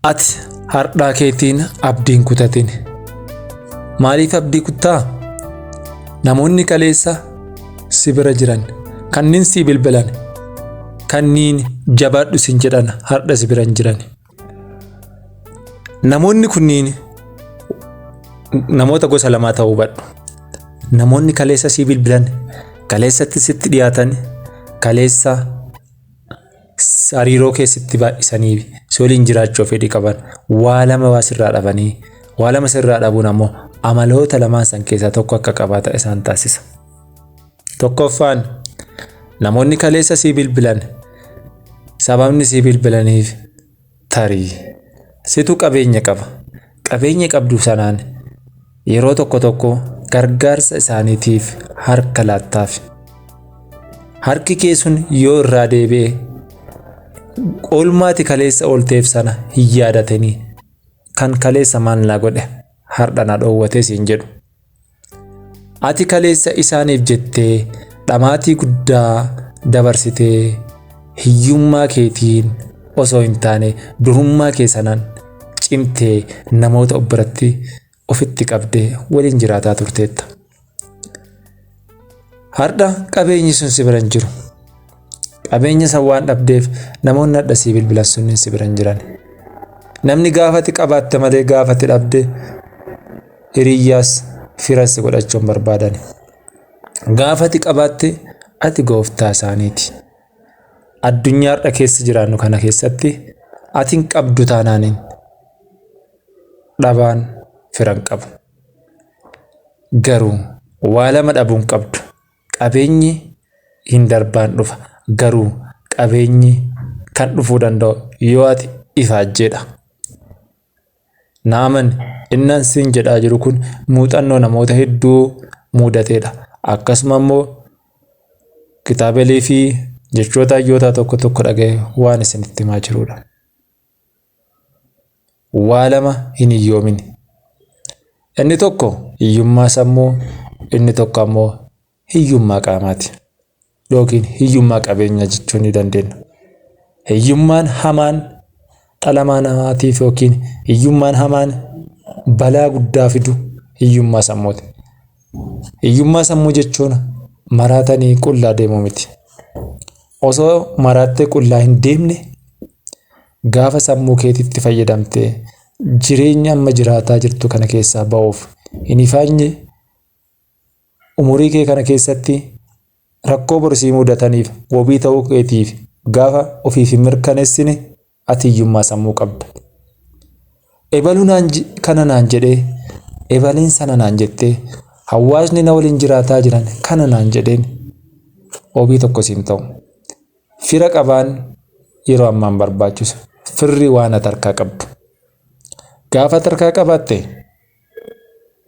Ati hardhaa keetiin abdiin kutatin. Maaliif abdii kuttaa? Namoonni kaleessa si bira jiran, kanneen si bilbilan, kanneen jabaadhu sin jedhan hardha si biran jiran. Namoonni kunniin namoota gosa lamaa ta'uu hubadhu. Namoonni kaleessa si bilbilan, kaleessatti sitti dhiyaatan, kaleessa hariiroo keessatti baay'isanii si waliin jiraachuu fedhii qaban, waa lama waa sirraa dhabanii, waa lama sirraa dhabuun ammoo amaloota lamaan san keessaa tokko akka qabaata isaan taasisa. Tokkoffaan namoonni kaleessa si bilbilan, sababni si bilbilaniif tarii situ qabeenya qaba. Qabeenya qabdu sanaan yeroo tokko tokko gargaarsa isaaniitiif harka laattaaf. Harki kee sun yoo irraa deebi'e oolmaati kaleessa oolteef sana hin yaadatanii kan kaleessa maal na godhe hardha na dhoowwate siin jedhu. Ati kaleessa isaaniif jettee dhamaatii guddaa dabarsitee hiyyummaa keetiin osoo hin taane durummaa kee sanaan cimtee namoota biratti ofitti qabdee waliin jiraataa turteetta. Hardha qabeenyi sun si biran jiru. Qabeenya san waan dhabdeef namoonni hardha si bilbilan sunniin si biran jiran. Namni gaafati qabaatte malee gaafati dhabde hiriyyaas firas godhachuun barbaadan. Gaafati qabaatte ati gooftaa isaaniiti. Addunyaa hardha keessa jiraannu kana keessatti ati hin qabdu taanaaniin dhabaan firan qabu. Garuu waa lama dhabuun qabdu. Qabeenyi hin darbaan dhufa. Garuu qabeenyi kan dhufuu danda'u yoo ati ifaajjeedha. Naaman innan siin jedhaa jiru kun muuxannoo namoota hedduu muudateedha. Akkasuma immoo kitaabilee fi jechoota hayyoota tokko tokko dhaga'ee waan isinitti himaa jirudha. Waa lama hin hiyyoomin. Inni tokko hiyyummaa sammuu, inni tokko ammoo hiyyummaa qaamaati. Yookiin hiyyummaa qabeenyaa jechuu ni dandeenya. Hiyyummaan hamaan dhalamaa namaatiif yookiin hiyyummaan hamaan balaa guddaa fidu hiyyummaa sammuuti. Hiyyummaa sammuu jechuun maraatanii qullaa deemuu miti. Osoo maraattee qullaa hin deemne gaafa sammuu keetitti fayyadamtee jireenya amma jiraataa jirtu kana keessaa ba'uuf hin ifaanne umurii kee kana keessatti rakkoo borsii mudataniif wabii ta'uu keetiif gaafa ofiif hin mirkaneessine ati hiyyummaa sammuu qabda. Ebaluun kana naan jedhee ebaliin sana naan jettee hawaasni na waliin jiraataa jiran kana naan jedheen wabii tokko siin ta'u. Fira qabaan yeroo ammaan barbaachisu firri waan ati harkaa qabdu. Gaafa harkaa qabaatte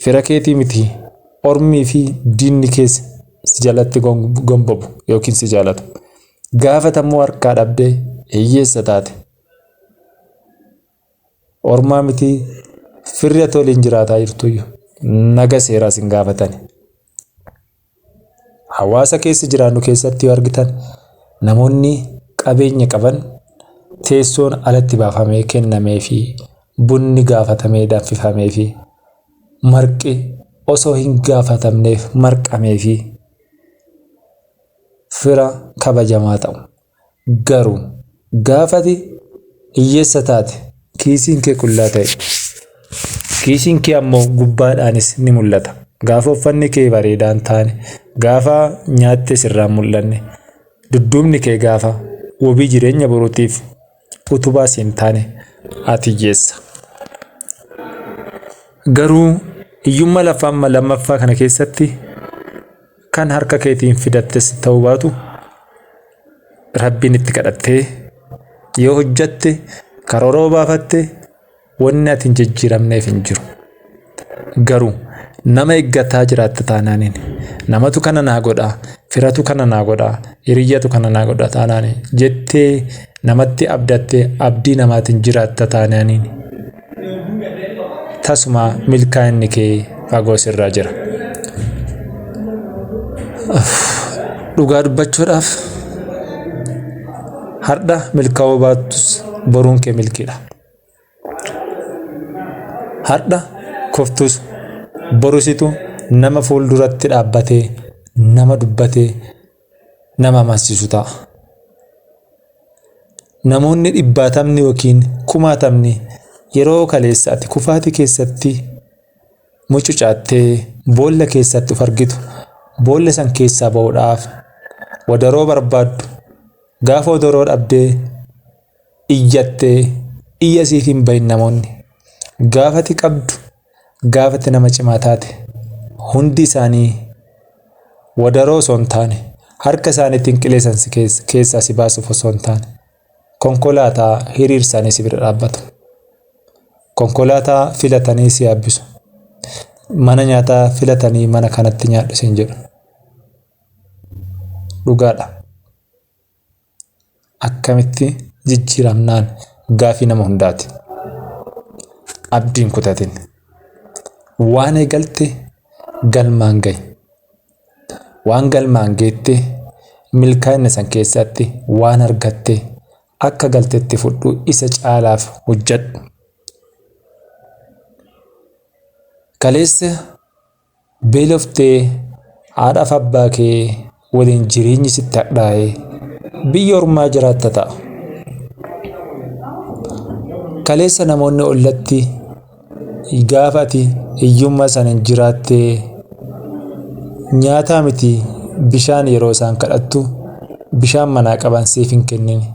fira keetii miti ormii fi diinni keessa si jalatti gombobu yookiin si jaalatu. Gaafa tammoo harkaa dhabdee hiyyeessa taate ormaa miti firri ati waliin jiraataa jirtuyyuu naga seeraa sin gaafatani. Hawaasa keessa jiraannu keessatti yoo argitan namoonni qabeenya qaban teessoon alatti baafamee kennamee fi bunni gaafatamee danfifamee fi marqi osoo hin gaafatamneef marqamee fi fira kabajamaa ta'u. Garuu gaafati hiyyeessa taate kiisiin kee qullaa ta'e, kiisiin kee ammoo gubbaadhaanis ni mul'ata. Gaafa uffanni kee bareedaan taane, gaafa nyaatte sirraan mul'anne, dudduubni kee gaafa wabii jireenya boruutiif utubaa siin taane ati hiyyeessa. Garuu hiyyummaa lammaffaa kana keessatti kan harka keetiin fidattes ta'uu baatu rabbiin itti kadhattee yoo hojjatte karoora baafatte wanni ati hin jijjiiramneef hin jiru. Garuu nama eeggataa jiraatta taanaaniin namatu kana naa godhaa, firatu kana naa godhaa, hiriyyatu kana naa godhaa taanaaniin jettee namatti abdattee abdii namaatiin jiraatta taanaaniin tasuma milkaa'inni kee fagoo sirraa jira. Dhugaa dubbachuudhaaf hardha milkaa'uu baattus boruun kee milkiidha. Har'a kuftus borusitu nama fuulduratti dhaabbatee nama dubbatee nama amansiisu ta'a. Namoonni dhibbaatamni yookiin kumaatamni yeroo kaleessa ati kufaatii keessatti mucucaattee boolla keessatti of argitu boolla san keessaa ba'uudhaaf wadaroo barbaaddu gaafa wadaroo dhabdee iyyattee iyya siif hin bahin namoonni gaafati qabdu gaafati nama cimaa taate hundi isaanii wadaroo osoo hin taane harka isaaniitiin qileessan si keessaa si baasuuf osoo hin taane konkolaataa hiriirsanii si bira dhaabbatu. Konkolaataa filatanii si yaabbisu. Mana nyaataa filatanii mana kanatti nyaadhu siin jedhu. Dhugaadha. Akkamitti jijjiiramnaan gaafii nama hundaati. Abdiin kutatin. Waan eegalte galmaan gahi. Waan galmaan geette milkaa'ina san keessatti waan argatte akka galtetti fudhu isa caalaaf hojjedhu. Kaleessa beeloftee haadhaaf abbaa kee waliin jireenyi sitti hadhaa'ee biyya ormaa jiraatta ta'a. Kaleessa namoonni ollatti gaafa ati hiyyummaa sanin jiraattee nyaataa miti bishaan yeroo isaan kadhattu bishaan manaa qaban siif hin kennine.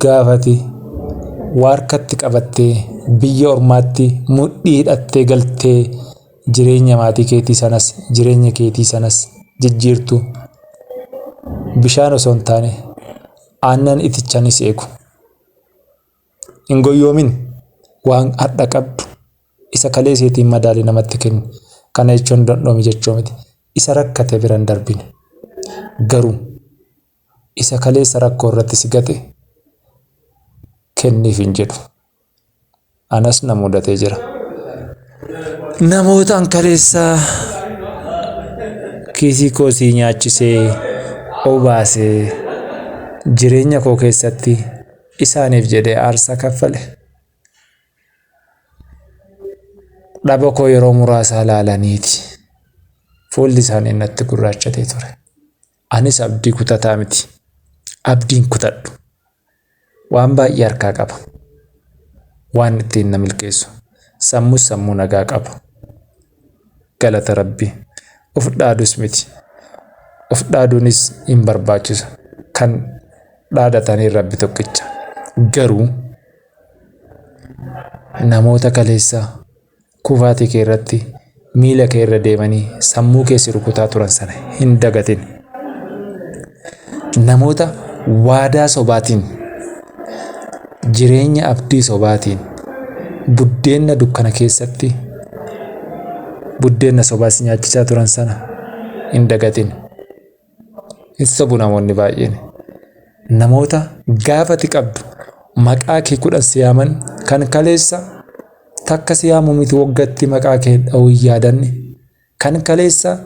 Gaafa ati waarkatti qabattee biyya ormaatti mudhii hidhattee galtee jireenya maatii keetii sanas jireenya keetii sanas jijjiirtu bishaan osoo hin taane aannan itichanis eegu. Hin goyyoomin waan hadha qabdu isa kaleesseetiin madaalii namatti kenni. Kana jechuun dondhoomi jechuu miti. Isa rakkate biran darbine. Garuu isa kaleessa rakkoo irratti si gate kenniif hin jedhu. Anas na mudatee jira. Namootaan kaleessaa kiisii koo sii nyaachisee obaasee jireenya koo keessatti isaaniif jedhee aarsaa kaffale. Dhaba koo yeroo muraasaa laalaniiti. Fuulli isaanii natti gurraachatee ture. Anis abdii kutataa miti. Abdiin kutadhu. Waan baay'ee harkaa qaba. Waan ittiin na milkeessu. Sammuu nagaa qaba. Galata Rabbii. Of dhaadus miti. Of dhaaduunis hin barbaachisu. Kan dhaadatanii Rabbi tokkicha. Garuu namoota kaleessaa kufaatii kee irratti miila kee irra deemanii sammuu keessi rukutaa turan sana hin dagatin. Namoota waadaa sobaatiin jireenya abdii sobaatiin buddeenna dukkana keessatti buddeenna sobaas nyaachisaa turan sana hin dagatin. Hin sobu namoonni baay'een. Namoota gaafati qabdu maqaa kee 10 siyaaman kan kaleessa takka siyaamu miti waggatti maqaa kee dha'uu yaadanne kan kaleessa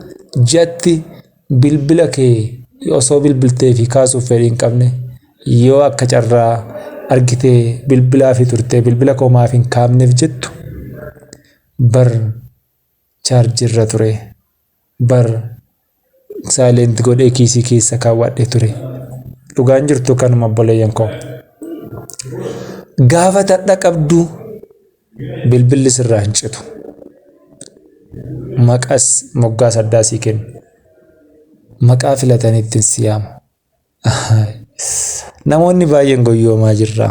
jatti bilbila kee osoo bilbiltee fi kaasuuf fedhii hin qabne yoo akka carraa argitee bilbilaa fi turtee bilbila koo maaf hin kaafneef jettu bar chaarjirra ture bar saayilent godhee kiisii keessa kaawwadhee ture. Dhugaan jirtu kanuma obboleeyyan koo. Gaafa tadha qabdu bilbilli sirraa hin citu. Maqaas moggaas addaa sii kennu. Maqaa filataniitti hin siyaamu. Namoonni baay'een goyyoomaa jirra.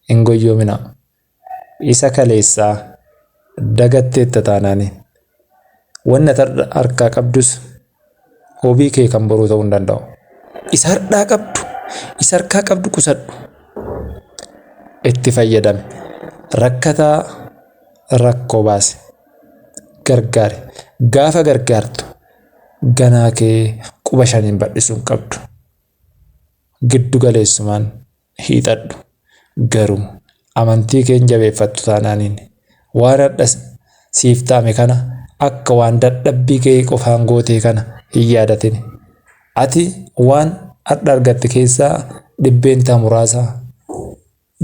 Hin goyyoomina. Isa kaleessaa dagatteetta taanaani. Wanna tadha harkaa qabdus hobii kee kan boruu ta'uu hin danda'u. Isa harkaa qabdu, isa harkaa qabdu qusadhu. Itti fayyadame. Rakkataa rakkoo baase. Gargaari. Gaafa gargaartu ganaa kee 5 badhisuun qabdu. Giddu galeessumaan hiixadhu. Garuu amantii keen jabeeffattu taanaaniin waan hadha siif taame kana akka waan dadhabbii kee qofaan gootee kana hin yaadatin. Ati waan hadha argatte keessaa 100 muraasa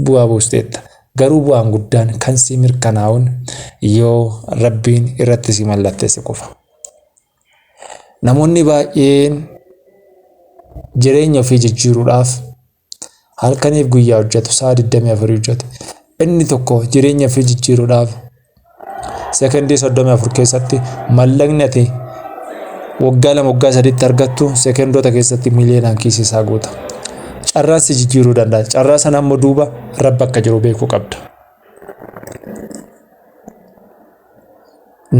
bu'aa buusteetta. Garuu bu'aan guddaan kan si mirkanaa'uun yoo Rabbiin irratti si mallatteesse qofa. Namoonni baay'een jireenya ofii jijjiiruudhaaf halkaniif guyyaa hojjetu, sa'a 24 hojjetu. Inni tokko jireenya ofii jijjiiruudhaaf sekondii 34 keessatti mallaqni ati waggaa 2 waggaa 3 argattu sekondoota keessatti miliyoonaan kiisii isaa guuta. Carraa si jijjiiruu danda'a. Carraa sana ammoo duuba Rabbi akka jiru beekuu qabda.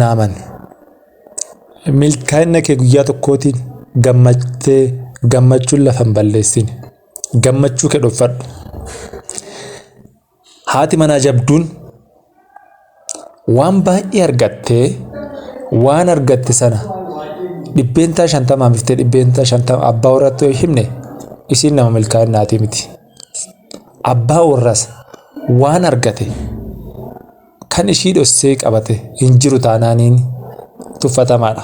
Naaman milkaa'ina kee guyyaa tokkootiin gammachuun lafa hin balleessin. Gammachuu kee dhofadhu. Haati manaa jabduun waan baay'ee argattee waan argatte sana 50% miftee 50% abbaa warraatti yoo himne isiin nama milkaa'inaati miti. Abbaa warras waan argate kan ishii dhossee qabate hin jiru taanaaniin tuffatamaadha.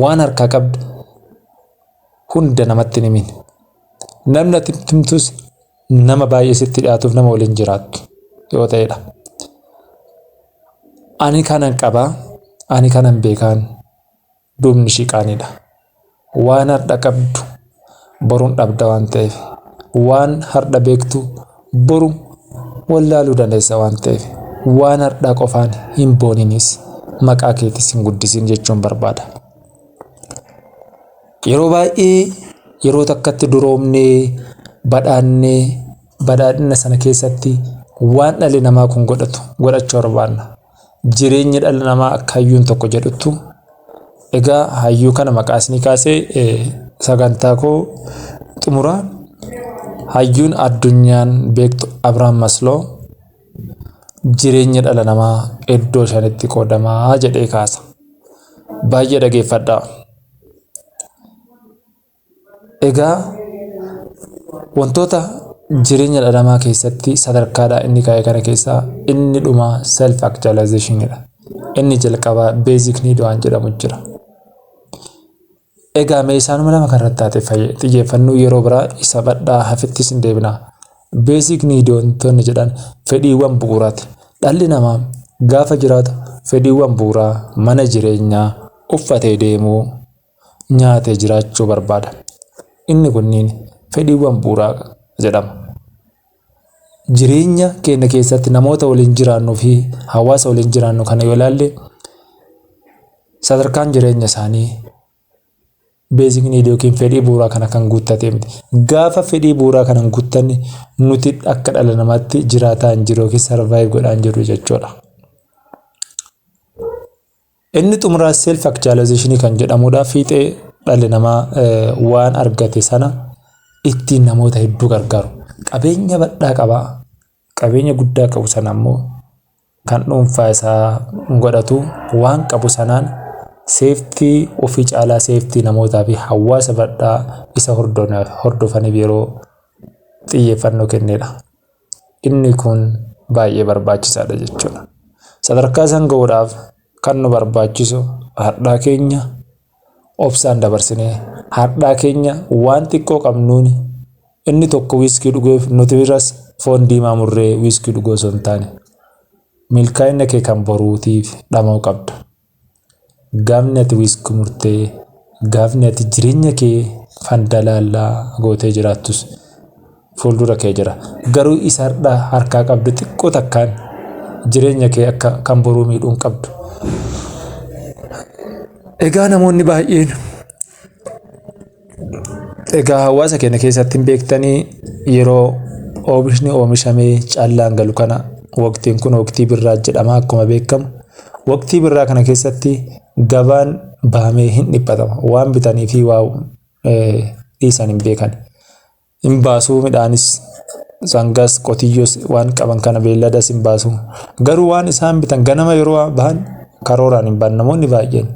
Waan harkaa qabdu hunda namatti himin. Namni ati himtus nama baay'ee sitti dhiyaatuuf nama waliin jiraattu yoo ta'edha. Ani kanan qabaa, ani kanan beekaan duubni ishii qaaniidha. Waan har'a qabdu boruun dhabda waan ta'eef, waan har'a beektu boru wallaaluu dandeessa waan ta'eef, waan har'aa qofaan hin booninis maqaa keetis hin guddisin jechuun barbaada. Yeroo baay'ee yeroo takkatti duroomnee badhaadhina sana keessatti waan dhalli namaa kun godhachuu barbaanna. Jireenyi dhala namaa akka hayyuun tokko jedhutu egaa hayyuu kana maqaa isinii kaasee sagantaa koo xumura. Hayyuun addunyaan beektu Abrahaam Masloo jireenya dhala namaa iddoo 5tti qoodamaa jedhee kaasa. Baay'ee dhageeffadhaa. Egaa wantoota jireenya dhala namaa keessatti sadarkaadhaa inni kaa'e kana keessaa inni dhumaa self actualizationidha. Inni jalqabaa basic need waan jedhamu jira. Egaa meeshaanuma lama kanarratti taate xiyyeeffannoo yeroo biraa isa badhaa hafittis hin deebina. Basic need wantoonni jedhan fedhiiwwan bu'uuraati. Dhalli namaa gaafa jiraatu fedhiiwwan bu'uuraa mana jireenyaa, uffatee deemuu, nyaatee jiraachuu barbaada. Inni kunniin fedhiiwwan bu'uuraa jedhama. Jireenya keenya keessatti namoota waliin jiraannuu fi hawaasa waliin jiraannu kana yoo ilaalle sadarkaan jireenya isaanii basic need yookiin fedhii bu'uuraa kana kan guuttatee miti. Gaafa fedhii bu'uuraa kana hin guuttanne nuti akka dhala namaatti jiraataa hin jiru yookiin survive godhaa hin jiru jechuudha. Inni xumuraa self actualization kan jedhamudha. Fiixee dhalli namaa waan argate sana ittiin namoota hedduu gargaaru. Qabeenya badhaa qabaa. Qabeenya guddaa qabu sana ammoo kan dhuunfaa isaa godhatu waan qabu sanaan safety ofii caalaa safety namootaa fi hawaasa badhaa isa hordofaniif yeroo xiyyeeffannoo kennedha. Inni kun baay'ee barbaachisaadha jechuudha. Sadarkaa san ga'uudhaaf kan nu barbaachisu har'aa keenya obsaan dabarsinee har'aa keenya waan xiqqoo qabnuun inni tokko wiiskii dhuguuf nuti biras foon diimaa murree wiiskii dhuguu osoo hin taane milkaa'ina kee kan boruutiif dhama'uu qabda. Gaafni ati wiiskii murtee gaafni ati jireenya kee fandalaallaa gootee jiraattus fuuldura kee jira. Garuu isa harkaa qabdu xiqqoo takkaan jireenya kee akka kan boruu miidhuu hin qabdu. Egaa namoonni baay'een hawaasa keenya keessatti hin beektanii yeroo oomishni oomishamee caallaan galu kana waqtiin kun waqtii birraa jedhama akkuma beekamu. Waqtii birraa kana keessatti gabaan bahamee hin dhiphatama. Waan bitanii fi waa dhiisan hin beekan. Hin baasuu midhaanis sangaas qotiyyoos waan qaban kana beelladas hin baasu. Garuu waan isaan bitan ganama yeroo bahan karooraan hin baan namoonni baay'een.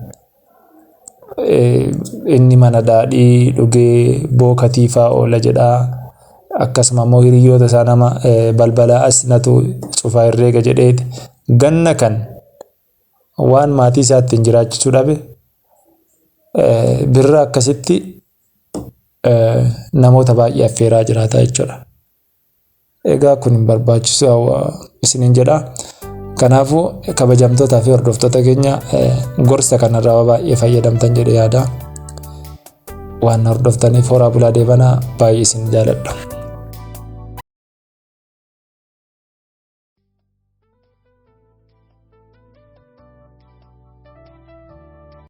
Inni mana daadhii dhugee bookatiifaa oola jedhaa. Akkasuma immoo hiriyoota isaa nama balbala asnatu cufaa herreega jedheeti ganna kan waan maatii isaa ittiin jiraachisuu dhabe birra akkasitti namoota baay'ee affeeraa jiraata jechuudha. Egaa kun hin barbaachisu isiniin jedha. Kanaafuu kabajamtootaa fi hordoftoota keenya gorsa kanarraa baay'ee fayyadamtan jedhee yaada. Waan hordoftaniif horaa bulaa deebanaa baay'ee isin jaaladha.